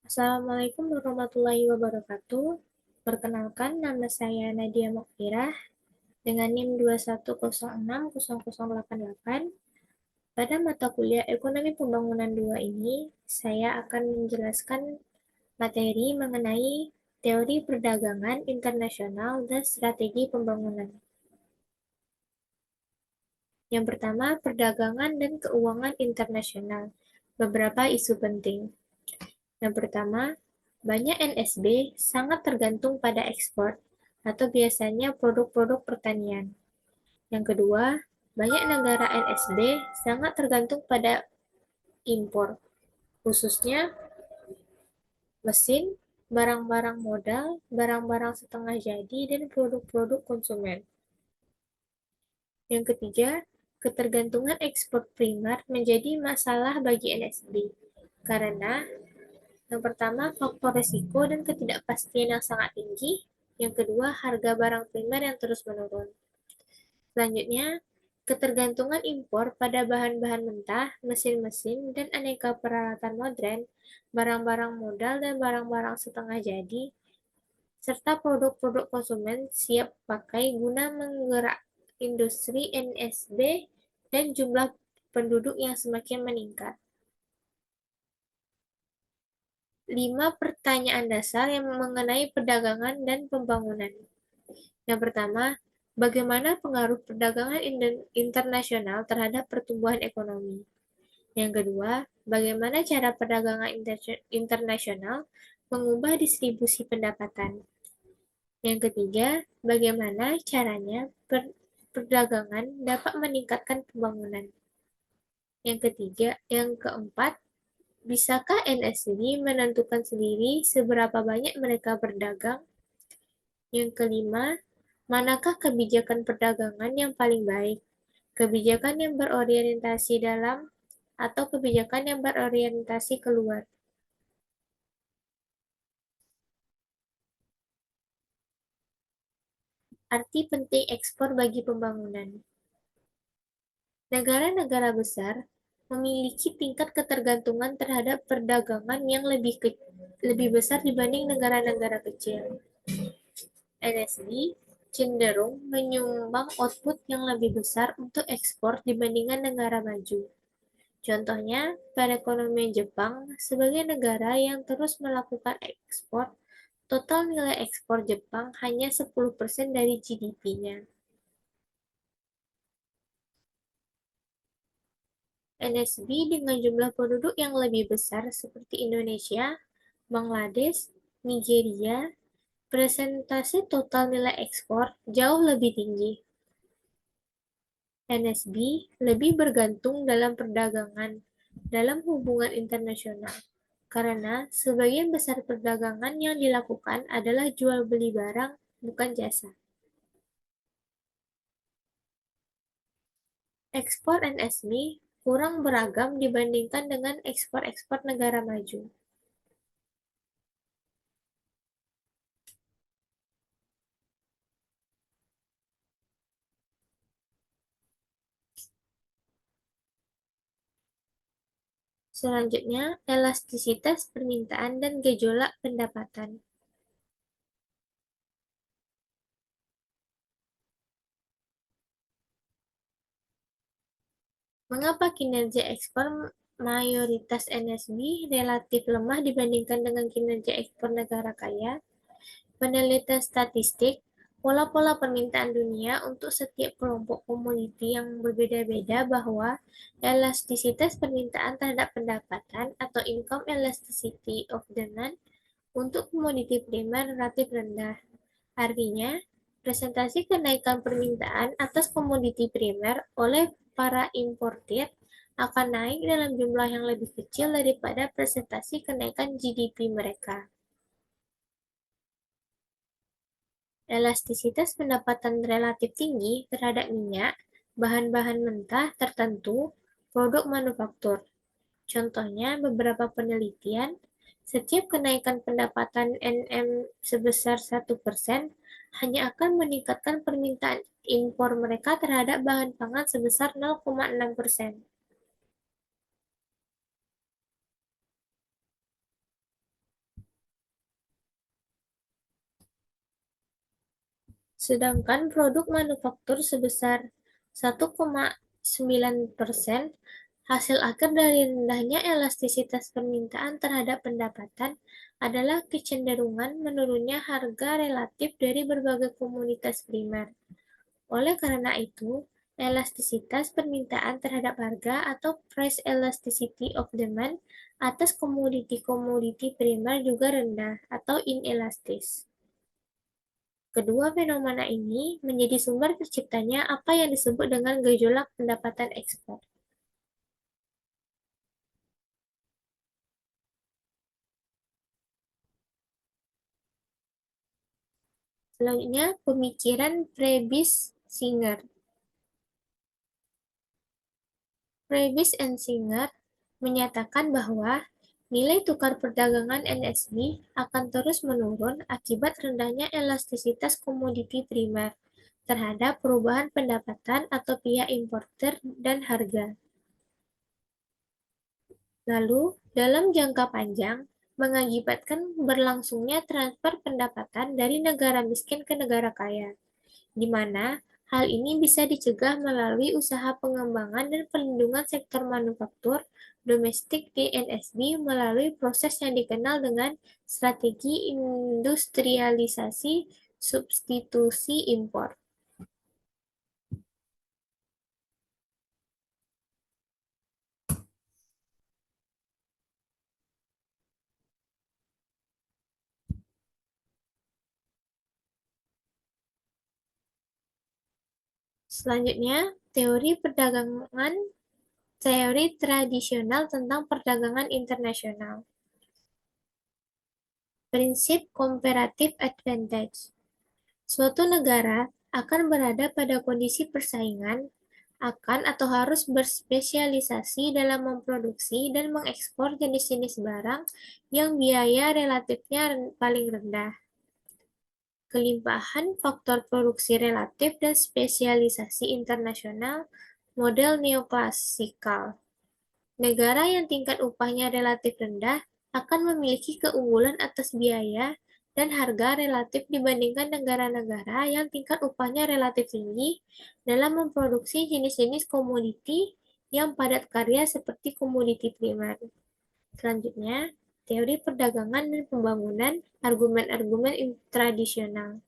Assalamualaikum warahmatullahi wabarakatuh. Perkenalkan, nama saya Nadia Mokfirah dengan NIM 210606088. Pada mata kuliah Ekonomi Pembangunan 2 ini, saya akan menjelaskan materi mengenai teori perdagangan internasional dan strategi pembangunan. Yang pertama, perdagangan dan keuangan internasional. Beberapa isu penting. Yang pertama, banyak NSB sangat tergantung pada ekspor atau biasanya produk-produk pertanian. Yang kedua, banyak negara NSB sangat tergantung pada impor, khususnya mesin, barang-barang modal, barang-barang setengah jadi, dan produk-produk konsumen. Yang ketiga, ketergantungan ekspor primer menjadi masalah bagi NSB karena yang pertama, faktor risiko dan ketidakpastian yang sangat tinggi. Yang kedua, harga barang primer yang terus menurun. Selanjutnya, ketergantungan impor pada bahan-bahan mentah, mesin-mesin, dan aneka peralatan modern, barang-barang modal dan barang-barang setengah jadi, serta produk-produk konsumen siap pakai guna menggerak industri NSB dan jumlah penduduk yang semakin meningkat. 5 pertanyaan dasar yang mengenai perdagangan dan pembangunan. Yang pertama, bagaimana pengaruh perdagangan internasional terhadap pertumbuhan ekonomi? Yang kedua, bagaimana cara perdagangan internasional mengubah distribusi pendapatan? Yang ketiga, bagaimana caranya perdagangan dapat meningkatkan pembangunan? Yang keempat, bisakah NSB menentukan sendiri seberapa banyak mereka berdagang? Yang kelima, manakah kebijakan perdagangan yang paling baik? Kebijakan yang berorientasi dalam atau kebijakan yang berorientasi keluar? Arti penting ekspor bagi pembangunan. Negara-negara besar memiliki tingkat ketergantungan terhadap perdagangan yang lebih besar dibanding negara-negara kecil. NSB cenderung menyumbang output yang lebih besar untuk ekspor dibandingkan negara maju. Contohnya, perekonomian Jepang sebagai negara yang terus melakukan ekspor, total nilai ekspor Jepang hanya 10% dari GDP-nya. NSB dengan jumlah penduduk yang lebih besar seperti Indonesia, Bangladesh, Nigeria, presentase total nilai ekspor jauh lebih tinggi. NSB lebih bergantung dalam perdagangan dalam hubungan internasional, karena sebagian besar perdagangan yang dilakukan adalah jual beli barang, bukan jasa. Ekspor NSB kurang beragam dibandingkan dengan ekspor-ekspor negara maju. Selanjutnya, elastisitas permintaan dan gejolak pendapatan. Mengapa kinerja ekspor mayoritas NSB relatif lemah dibandingkan dengan kinerja ekspor negara kaya? Penelitian statistik, pola-pola permintaan dunia untuk setiap kelompok komoditi yang berbeda-beda bahwa elastisitas permintaan terhadap pendapatan atau income elasticity of demand untuk komoditi primer relatif rendah. Artinya, presentasi kenaikan permintaan atas komoditi primer oleh para importir akan naik dalam jumlah yang lebih kecil daripada presentasi kenaikan GDP mereka. Elastisitas pendapatan relatif tinggi terhadap minyak, bahan-bahan mentah tertentu, produk manufaktur. Contohnya, beberapa penelitian, setiap kenaikan pendapatan NM sebesar 1% hanya akan meningkatkan permintaan impor mereka terhadap bahan pangan sebesar 0,6%. . Sedangkan produk manufaktur sebesar 1,9%, hasil akhir dari rendahnya elastisitas permintaan terhadap pendapatan adalah kecenderungan menurunnya harga relatif dari berbagai komoditas primer. Oleh karena itu, elastisitas permintaan terhadap harga atau price elasticity of demand atas komoditi-komoditi primer juga rendah atau inelastis. Kedua fenomena ini menjadi sumber terciptanya apa yang disebut dengan gejolak pendapatan ekspor. Selanjutnya, pemikiran Prebisch-Singer. Prebisch and Singer menyatakan bahwa nilai tukar perdagangan NSB akan terus menurun akibat rendahnya elastisitas komoditi primer terhadap perubahan pendapatan atau pihak importer dan harga. Lalu, dalam jangka panjang, mengakibatkan berlangsungnya transfer pendapatan dari negara miskin ke negara kaya, di mana hal ini bisa dicegah melalui usaha pengembangan dan pelindungan sektor manufaktur domestik di NSB melalui proses yang dikenal dengan strategi industrialisasi substitusi impor. Selanjutnya, teori perdagangan teori tradisional tentang perdagangan internasional. Prinsip comparative advantage. Suatu negara akan berada pada kondisi persaingan akan atau harus berspesialisasi dalam memproduksi dan mengekspor jenis-jenis barang yang biaya relatifnya paling rendah. Kelimpahan faktor produksi relatif dan spesialisasi internasional model neoklasikal. Negara yang tingkat upahnya relatif rendah akan memiliki keunggulan atas biaya dan harga relatif dibandingkan negara-negara yang tingkat upahnya relatif tinggi dalam memproduksi jenis-jenis komoditi yang padat karya seperti komoditi primer. Selanjutnya, teori perdagangan dan pembangunan argumen-argumen tradisional.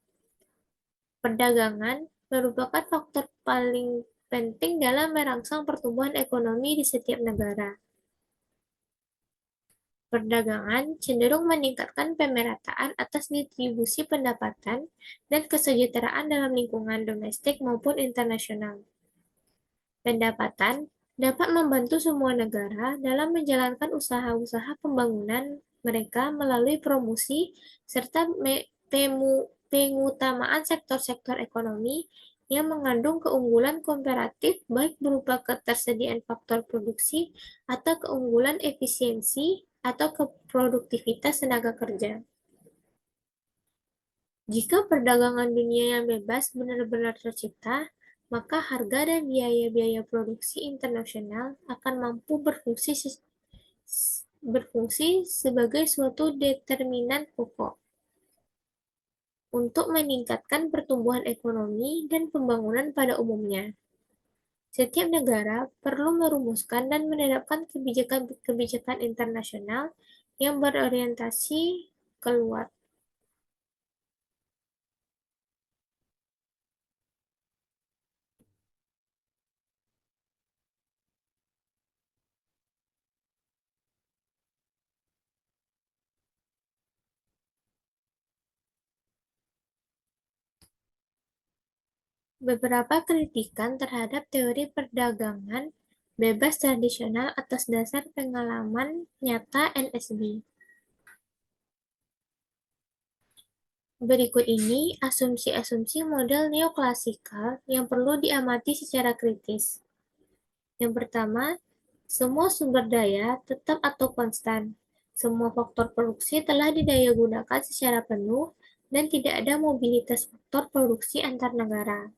Perdagangan merupakan faktor paling penting dalam merangsang pertumbuhan ekonomi di setiap negara. Perdagangan cenderung meningkatkan pemerataan atas distribusi pendapatan dan kesejahteraan dalam lingkungan domestik maupun internasional. Pendapatan dapat membantu semua negara dalam menjalankan usaha-usaha pembangunan mereka melalui promosi serta pengutamaan sektor-sektor ekonomi yang mengandung keunggulan komparatif baik berupa ketersediaan faktor produksi atau keunggulan efisiensi atau produktivitas tenaga kerja. Jika perdagangan dunia yang bebas benar-benar tercipta, maka harga dan biaya-biaya produksi internasional akan mampu berfungsi sebagai suatu determinan pokok untuk meningkatkan pertumbuhan ekonomi dan pembangunan pada umumnya. Setiap negara perlu merumuskan dan menerapkan kebijakan-kebijakan internasional yang berorientasi keluar. Beberapa kritikan terhadap teori perdagangan bebas tradisional atas dasar pengalaman nyata NSB. Berikut ini asumsi-asumsi model neoklasikal yang perlu diamati secara kritis. Yang pertama, semua sumber daya tetap atau konstan. Semua faktor produksi telah didaya-gunakan secara penuh dan tidak ada mobilitas faktor produksi antar negara.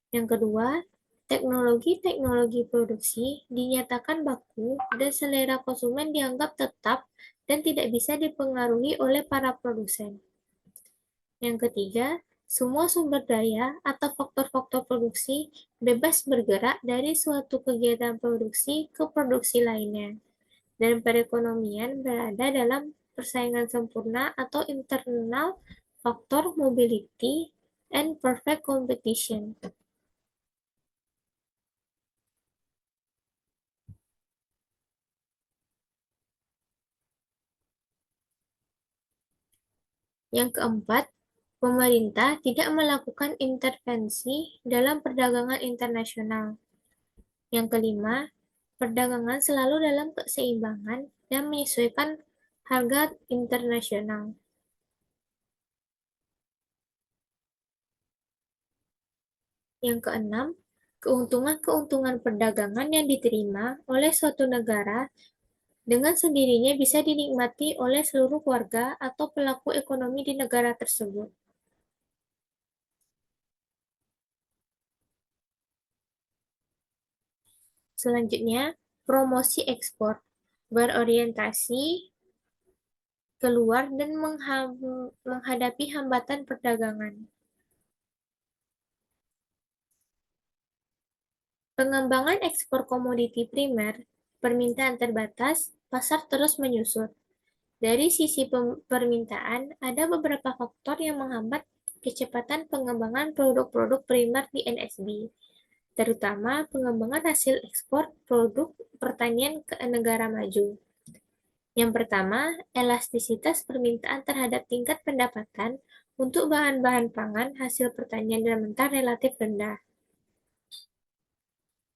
Yang kedua, teknologi-teknologi produksi dinyatakan baku dan selera konsumen dianggap tetap dan tidak bisa dipengaruhi oleh para produsen. Yang ketiga, Semua sumber daya atau faktor-faktor produksi bebas bergerak dari suatu kegiatan produksi ke produksi lainnya, dan perekonomian berada dalam persaingan sempurna atau internal faktor mobility and perfect competition. Yang keempat, pemerintah tidak melakukan intervensi dalam perdagangan internasional. Yang kelima, perdagangan selalu dalam keseimbangan dan menyesuaikan harga internasional. Yang keenam, keuntungan-keuntungan perdagangan yang diterima oleh suatu negara dengan sendirinya bisa dinikmati oleh seluruh warga atau pelaku ekonomi di negara tersebut. Selanjutnya, promosi ekspor berorientasi keluar dan menghadapi hambatan perdagangan. Pengembangan ekspor komoditi primer, permintaan terbatas, pasar terus menyusut. Dari sisi permintaan, ada beberapa faktor yang menghambat kecepatan pengembangan produk-produk primer di NSB, terutama pengembangan hasil ekspor produk pertanian ke negara maju. Yang pertama, elastisitas permintaan terhadap tingkat pendapatan untuk bahan-bahan pangan hasil pertanian dan mentah relatif rendah.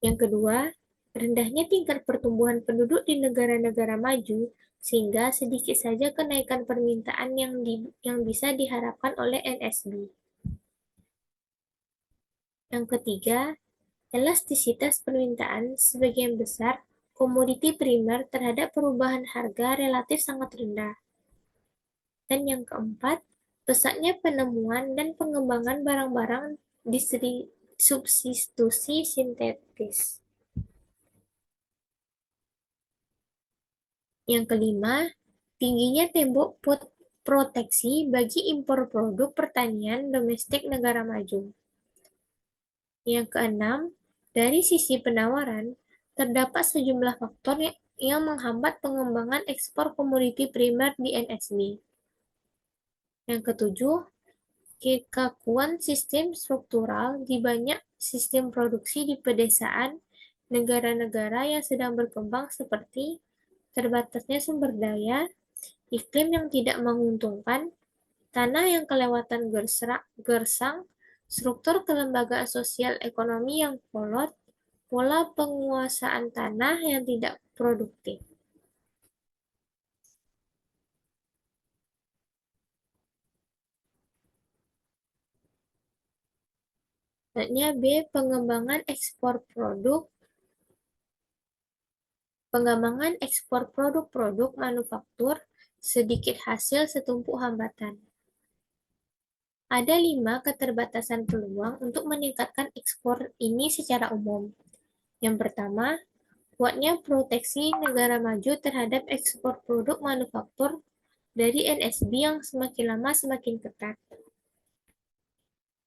Yang kedua, rendahnya tingkat pertumbuhan penduduk di negara-negara maju, sehingga sedikit saja kenaikan permintaan yang bisa diharapkan oleh NSB. Yang ketiga, elastisitas permintaan sebagian besar komoditi primer terhadap perubahan harga relatif sangat rendah. Dan yang keempat, pesatnya penemuan dan pengembangan barang-barang substitusi sintetis. Yang kelima, tingginya tembok proteksi bagi impor produk pertanian domestik negara maju. Yang keenam, dari sisi penawaran, terdapat sejumlah faktor yang menghambat pengembangan ekspor komoditi primer di NSB. Yang ketujuh, kekakuan sistem struktural di banyak sistem produksi di pedesaan negara-negara yang sedang berkembang seperti terbatasnya sumber daya, iklim yang tidak menguntungkan, tanah yang kelewatan gersang, struktur kelembagaan sosial ekonomi yang kolot, pola penguasaan tanah yang tidak produktif. Selanjutnya B. Pengembangan ekspor produk-produk manufaktur sedikit hasil setumpuk hambatan. Ada 5 keterbatasan peluang untuk meningkatkan ekspor ini secara umum. Yang pertama, kuatnya proteksi negara maju terhadap ekspor produk manufaktur dari NSB yang semakin lama semakin ketat.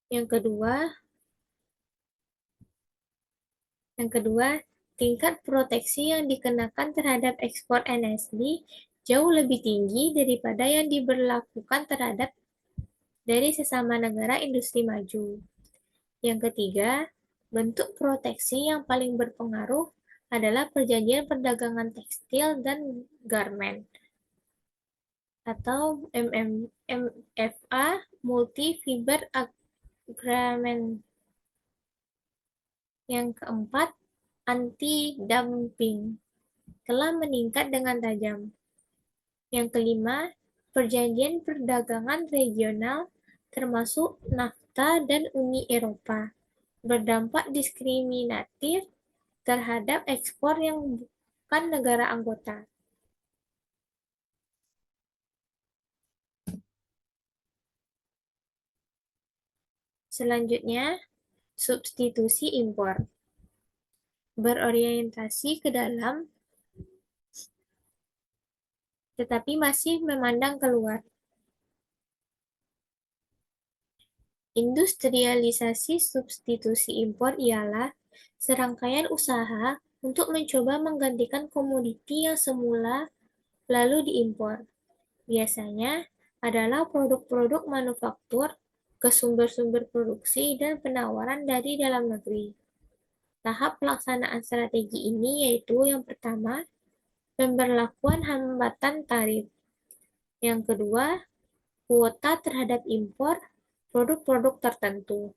Yang kedua, tingkat proteksi yang dikenakan terhadap ekspor NSB jauh lebih tinggi daripada yang diberlakukan terhadap dari sesama negara industri maju. Yang ketiga, bentuk proteksi yang paling berpengaruh adalah perjanjian perdagangan tekstil dan garment atau MFA Multi Fiber Agreement. Yang keempat, anti-dumping telah meningkat dengan tajam. Yang kelima, perjanjian perdagangan regional termasuk NAFTA dan Uni Eropa berdampak diskriminatif terhadap ekspor yang bukan negara anggota. Selanjutnya, substitusi impor. Berorientasi ke dalam, tetapi masih memandang keluar. Industrialisasi substitusi impor ialah serangkaian usaha untuk mencoba menggantikan komoditi yang semula lalu diimpor. Biasanya adalah produk-produk manufaktur ke sumber-sumber produksi dan penawaran dari dalam negeri. Tahap pelaksanaan strategi ini yaitu yang pertama, pemberlakuan hambatan tarif. Yang kedua, kuota terhadap impor produk-produk tertentu.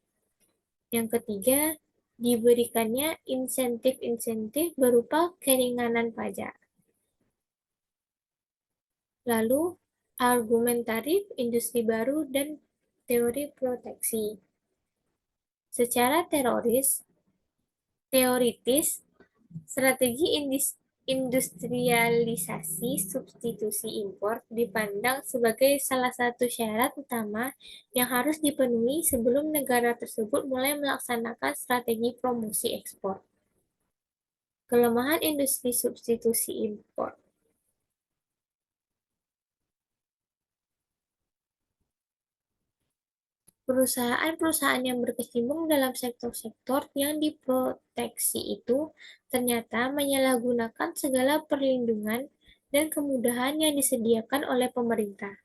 Yang ketiga, diberikannya insentif-insentif berupa keringanan pajak. Lalu, argumen tarif, industri baru, dan teori proteksi. Secara teoritis, strategi industrialisasi substitusi impor dipandang sebagai salah satu syarat utama yang harus dipenuhi sebelum negara tersebut mulai melaksanakan strategi promosi ekspor. Kelemahan industri substitusi impor. Perusahaan-perusahaan yang berkecimpung dalam sektor-sektor yang diproteksi itu ternyata menyalahgunakan segala perlindungan dan kemudahan yang disediakan oleh pemerintah.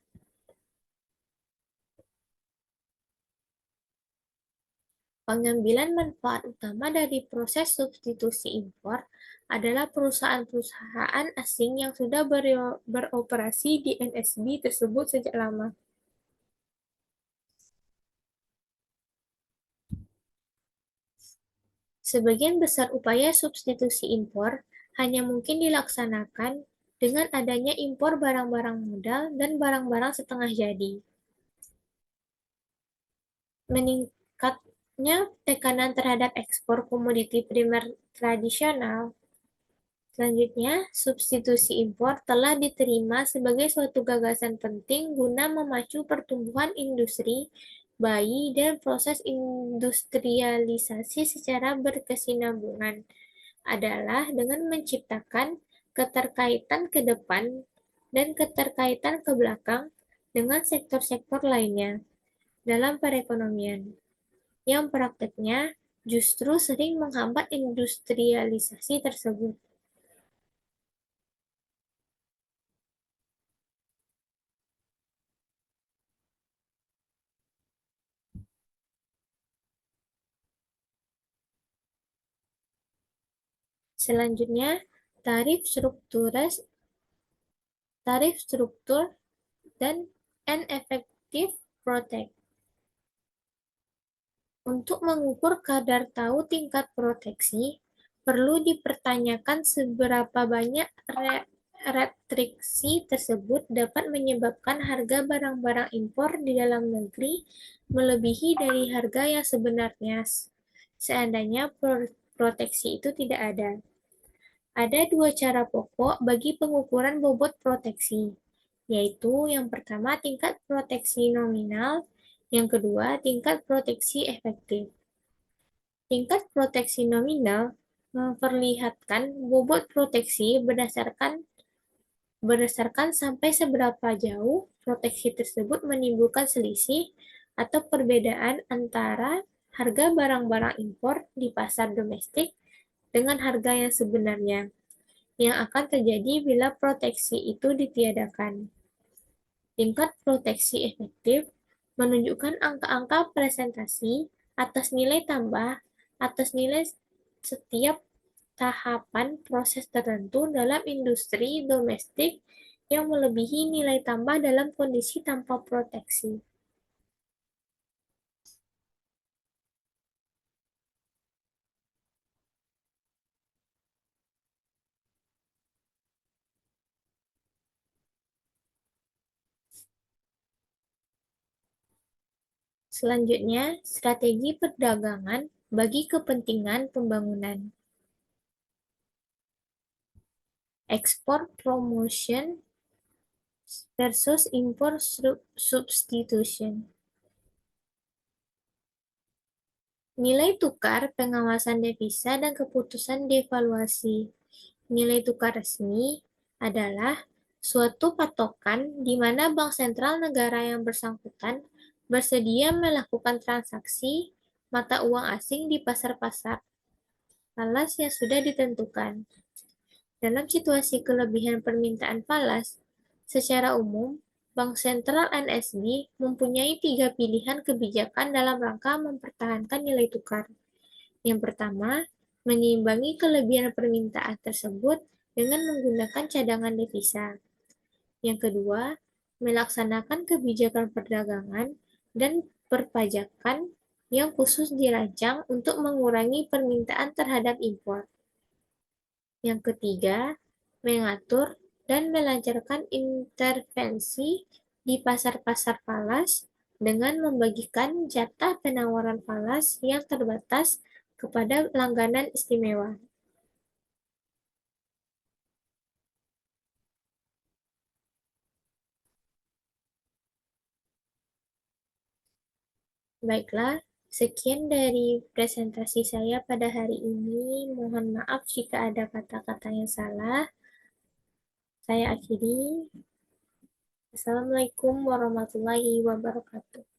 Pengambilan manfaat utama dari proses substitusi impor adalah perusahaan-perusahaan asing yang sudah beroperasi di NSB tersebut sejak lama. Sebagian besar upaya substitusi impor hanya mungkin dilaksanakan dengan adanya impor barang-barang modal dan barang-barang setengah jadi. Meningkatnya tekanan terhadap ekspor komoditi primer tradisional. Selanjutnya, substitusi impor telah diterima sebagai suatu gagasan penting guna memacu pertumbuhan industri bayi dan proses industrialisasi secara berkesinambungan adalah dengan menciptakan keterkaitan ke depan dan keterkaitan ke belakang dengan sektor-sektor lainnya dalam perekonomian, yang prakteknya justru sering menghambat industrialisasi tersebut. Selanjutnya, tarif struktur dan effective protect. Untuk mengukur kadar tahu tingkat proteksi, perlu dipertanyakan seberapa banyak restriksi tersebut dapat menyebabkan harga barang-barang impor di dalam negeri melebihi dari harga yang sebenarnya, seandainya proteksi itu tidak ada. Ada dua cara pokok bagi pengukuran bobot proteksi, yaitu yang pertama tingkat proteksi nominal, yang kedua tingkat proteksi efektif. Tingkat proteksi nominal memperlihatkan bobot proteksi berdasarkan sampai seberapa jauh proteksi tersebut menimbulkan selisih atau perbedaan antara harga barang-barang impor di pasar domestik dengan harga yang sebenarnya yang akan terjadi bila proteksi itu ditiadakan. Tingkat proteksi efektif menunjukkan angka-angka presentasi atas nilai tambah atas nilai setiap tahapan proses tertentu dalam industri domestik yang melebihi nilai tambah dalam kondisi tanpa proteksi. Selanjutnya, strategi perdagangan bagi kepentingan pembangunan. Export promotion versus import substitution. Nilai tukar, pengawasan devisa, dan keputusan devaluasi. Nilai tukar resmi adalah suatu patokan di mana bank sentral negara yang bersangkutan bersedia melakukan transaksi mata uang asing di pasar-pasar falas yang sudah ditentukan. Dalam situasi kelebihan permintaan falas, secara umum, Bank Sentral NSB mempunyai tiga pilihan kebijakan dalam rangka mempertahankan nilai tukar. Yang pertama, menyeimbangi kelebihan permintaan tersebut dengan menggunakan cadangan devisa. Yang kedua, melaksanakan kebijakan perdagangan dan perpajakan yang khusus dirancang untuk mengurangi permintaan terhadap impor. Yang ketiga, mengatur dan melancarkan intervensi di pasar-pasar falas dengan membagikan jatah penawaran falas yang terbatas kepada langganan istimewa. Baiklah, sekian dari presentasi saya pada hari ini. Mohon maaf jika ada kata-kata yang salah. Saya akhiri. Assalamualaikum warahmatullahi wabarakatuh.